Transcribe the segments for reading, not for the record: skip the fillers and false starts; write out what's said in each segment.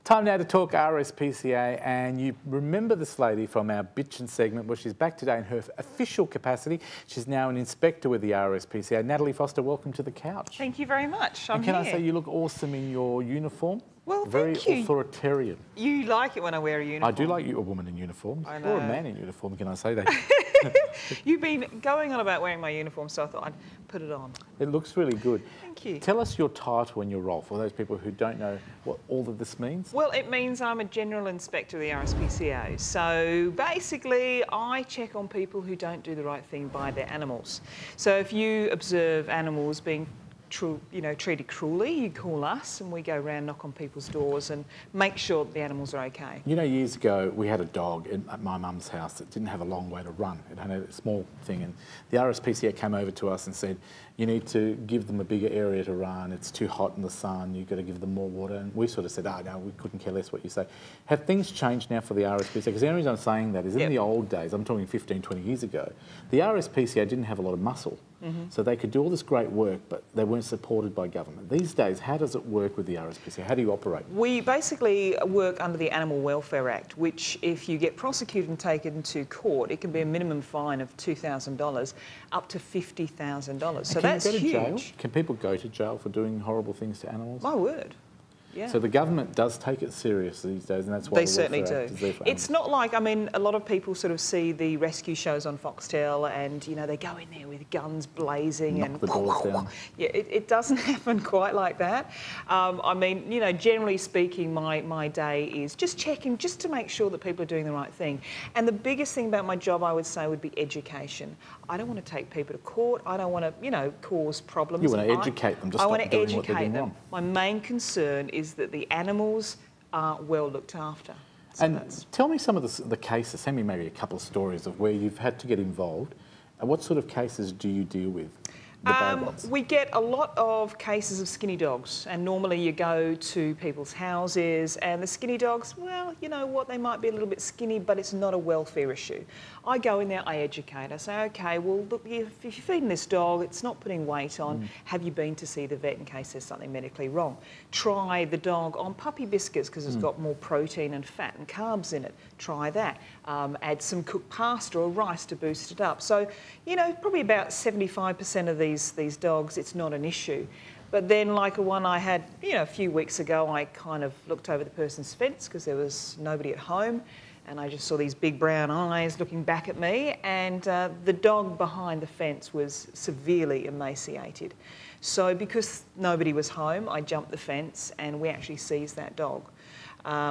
Time now to talk RSPCA, and you remember this lady from our Bitchin' segment. Well, she's back today in her official capacity. She's now an inspector with the RSPCA. Natalie Foster, welcome to the couch. Thank you very much. I'm here. Can I say you look awesome in your uniform? Well, very thank you. Authoritarian. You like it when I wear a uniform. I do like you, a woman in uniform. I know. Or a man in uniform, can I say that? You've been going on about wearing my uniform, so I thought I'd put it on. It looks really good. Thank you. Tell us your title and your role for those people who don't know what all of this means. Well, it means I'm a General Inspector of the RSPCA. So basically, I check on people who don't do the right thing by their animals. So if you observe animals being treated cruelly, you call us and we go around, knock on people's doors and make sure that the animals are okay. You know, years ago we had a dog at my mum's house that didn't have a long way to run. It had a small thing, and the RSPCA came over to us and said, you need to give them a bigger area to run, it's too hot in the sun, you've got to give them more water. And we sort of said, oh no, we couldn't care less what you say. Have things changed now for the RSPCA? Because the only reason I'm saying that is in the old days, I'm talking 15, 20 years ago, the RSPCA didn't have a lot of muscle. So they could do all this great work, but they weren't supported by government. These days, how does it work with the RSPCA? How do you operate? We basically work under the Animal Welfare Act, which if you get prosecuted and taken to court, it can be a minimum fine of $2,000 up to $50,000. So that's huge. Jail? Can people go to jail for doing horrible things to animals? My word. Yeah. So the government does take it serious these days, and that's why they certainly do. It's not like, I mean, a lot of people sort of see the rescue shows on Foxtel and, you know, they go in there with guns blazing and knock the doors down. Yeah, it doesn't happen quite like that. I mean, you know, generally speaking, my day is just checking, just to make sure that people are doing the right thing. And the biggest thing about my job, I would say, would be education. I don't want to take people to court. I don't want to, you know, cause problems. You want to educate them, just stop doing what they're doing wrong. My main concern is that the animals are well looked after. So and tell me some of the cases, send me maybe a couple of stories of where you've had to get involved. And what sort of cases do you deal with? We get a lot of cases of skinny dogs, and normally you go to people's houses and the skinny dogs, well, you know what, they might be a little bit skinny, but it's not a welfare issue. I go in there, I educate, I say, okay, well, look, if you're feeding this dog, it's not putting weight on, have you been to see the vet in case there's something medically wrong? Try the dog on puppy biscuits because it's got more protein and fat and carbs in it. Try that. Add some cooked pasta or rice to boost it up. So, you know, probably about 75% of these dogs, it's not an issue. But then, like a one I had, you know, a few weeks ago, I kind of looked over the person's fence because there was nobody at home, and I just saw these big brown eyes looking back at me, and the dog behind the fence was severely emaciated. So because nobody was home, I jumped the fence and we actually seized that dog.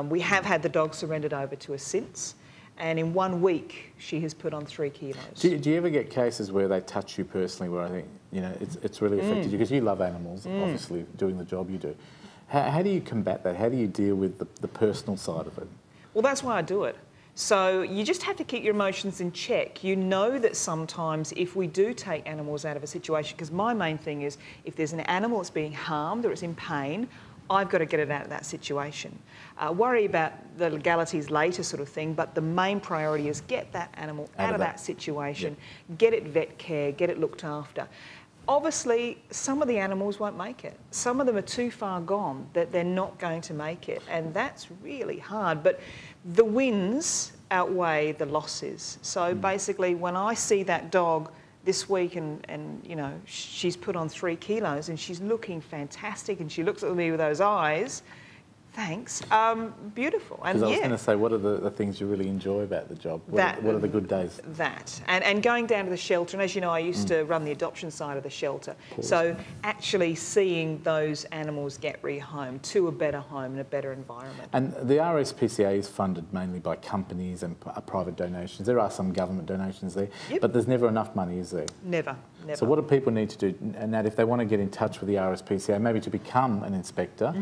We have had the dog surrendered over to us since. And in 1 week, she has put on 3 kilos. Do you ever get cases where they touch you personally, where I think, you know, it's really affected you? Because you love animals, obviously, doing the job you do. How do you combat that? How do you deal with the personal side of it? Well, that's why I do it. So you just have to keep your emotions in check. You know that sometimes if we do take animals out of a situation, because my main thing is if there's an animal that's being harmed or it's in pain, I've got to get it out of that situation. Worry about the legalities later sort of thing, but the main priority is get that animal out of that situation, get it vet care, get it looked after. Obviously, some of the animals won't make it. Some of them are too far gone that they're not going to make it, and that's really hard. But the wins outweigh the losses. So basically, when I see that dog this week and you know, she's put on 3 kilos and she's looking fantastic and she looks at me with those eyes, thanks, beautiful. And I was going to say, what are the things you really enjoy about the job? What are the good days? And going down to the shelter, and as you know, I used to run the adoption side of the shelter. So actually seeing those animals get rehomed to a better home and a better environment. And the RSPCA is funded mainly by companies and private donations. There are some government donations there, but there's never enough money, is there? Never. So what do people need to do, Nat, if they want to get in touch with the RSPCA, maybe to become an inspector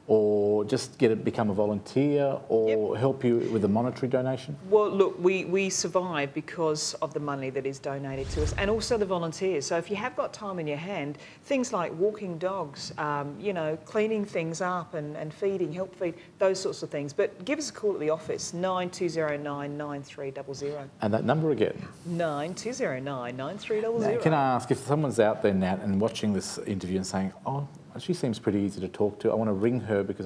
or just become a volunteer or help you with a monetary donation? Well, look, we survive because of the money that is donated to us and also the volunteers. So if you have got time in your hand, things like walking dogs, you know, cleaning things up and feeding, help feed, those sorts of things. But give us a call at the office, 9209 9300. And that number again? 9209 9300. Now, can I ask, if someone's out there, Nat, and watching this interview and saying, oh, she seems pretty easy to talk to. I want to ring her because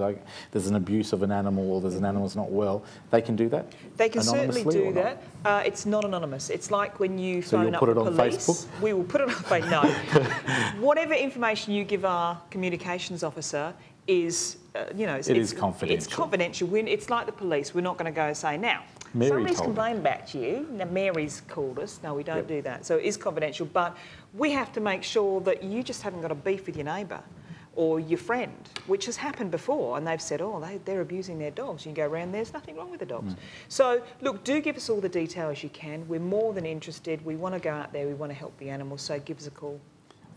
there's an abuse of an animal or there's an animal's not well. They can do that? They can certainly do that. It's not anonymous. It's like when you phone up the police. So you'll put it on Facebook? We will put it on Facebook. No. Whatever information you give our communications officer is, you know, it's confidential. It's confidential. It's like the police. We're not going to go and say, now, somebody's complained back to you. Now, Mary's called us. No, we don't do that. So it is confidential. But we have to make sure that you just haven't got a beef with your neighbour or your friend, which has happened before, and they've said, oh, they're abusing their dogs. You can go around, there's nothing wrong with the dogs. So, look, do give us all the details you can. We're more than interested. We want to go out there. We want to help the animals, so give us a call.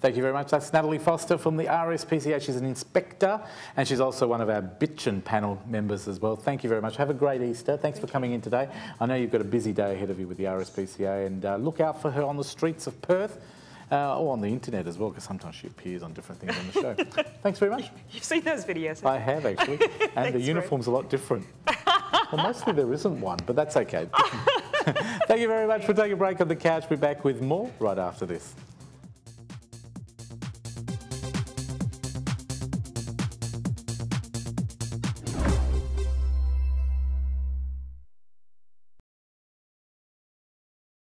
Thank you very much. That's Natalie Foster from the RSPCA. She's an inspector and she's also one of our Bitchin panel members as well. Thank you very much. Have a great Easter. Thanks for coming in today. I know you've got a busy day ahead of you with the RSPCA, and look out for her on the streets of Perth or on the internet as well, because sometimes she appears on different things on the show. Thanks very much. You've seen those videos. I have, actually. And the uniform's a lot different. Well, mostly there isn't one, but that's okay. Thank you very much for taking a break on the couch. We'll be back with more right after this.